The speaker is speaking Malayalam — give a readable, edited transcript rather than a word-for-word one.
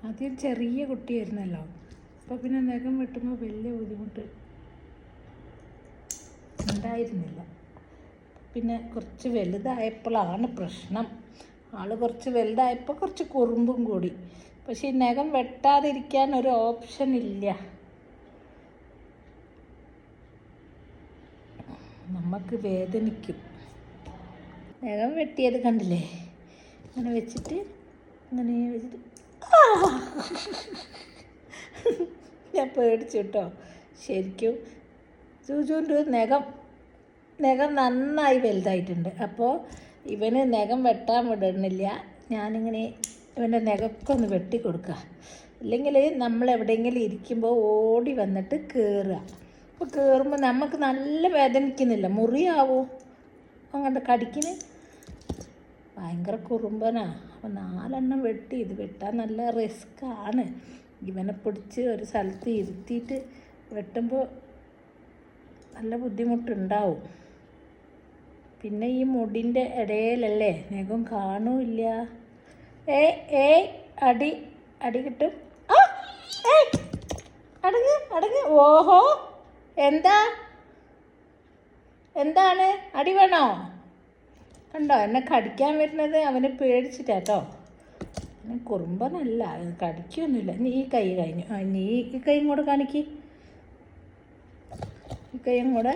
ആദ്യം ചെറിയ കുട്ടിയായിരുന്നല്ലോ, അപ്പോൾ പിന്നെ നഖം വെട്ടുമ്പോൾ വലിയ ബുദ്ധിമുട്ട് ഉണ്ടായിരുന്നില്ല. പിന്നെ കുറച്ച് വലുതായപ്പോഴാണ് പ്രശ്നം. ആൾ കുറച്ച് വലുതായപ്പോൾ കുറച്ച് കുറുമ്പും കൂടി. പക്ഷേ ഈ നഖം വെട്ടാതിരിക്കാൻ ഒരു ഓപ്ഷൻ ഇല്ല. നമുക്ക് വേദനിക്കും. നഖം വെട്ടിയത് കണ്ടില്ലേ, ഇങ്ങനെ വെച്ചിട്ട് ഇങ്ങനെ വെച്ചിട്ട് ഞാൻ പേടിച്ചു കേട്ടോ. ശരിക്കും സൂചുവിൻ്റെ നഖം നന്നായി വലുതായിട്ടുണ്ട്. അപ്പോൾ ഇവന് നഖം വെട്ടാൻ വിടണില്ല. ഞാനിങ്ങനെ ഇവൻ്റെ നഖമൊക്കെ ഒന്ന് വെട്ടി കൊടുക്കുക. അല്ലെങ്കിൽ നമ്മൾ എവിടെയെങ്കിലും ഇരിക്കുമ്പോൾ ഓടി വന്നിട്ട് കയറുക. അപ്പോൾ കയറുമ്പോൾ നമുക്ക് നല്ല വേദനിക്കുന്നില്ല, മുറിയാവോ അങ്ങനത്തെ കടിക്കിന്. ഭയങ്കര കുറുമ്പനാ. അപ്പോൾ 4 വെട്ടി. ഇത് വെട്ടാൻ നല്ല റിസ്ക്കാണ്. ഇവനെ പിടിച്ച് ഒരു സ്ഥലത്ത് ഇരുത്തിയിട്ട് വെട്ടുമ്പോൾ നല്ല ബുദ്ധിമുട്ടുണ്ടാവും. പിന്നെ ഈ മുടിൻ്റെ ഇടയിലല്ലേ, നഖം കാണൂല്ല. അടി കിട്ടും. അടങ്ങ്. ഓഹോ, എന്താണ് അടി വേണോ? കണ്ടോ എന്നെ കടിക്കാൻ വരുന്നത്? അവനെ പേടിച്ചിട്ടാട്ടോ. കുറുമ്പനല്ല, കടിക്കൊന്നുമില്ല. നീ ഈ കൈ കഴിഞ്ഞു. നീ ഈ കൈയും കൂടെ കാണിക്ക്. ഈ കൈയും കൂടെ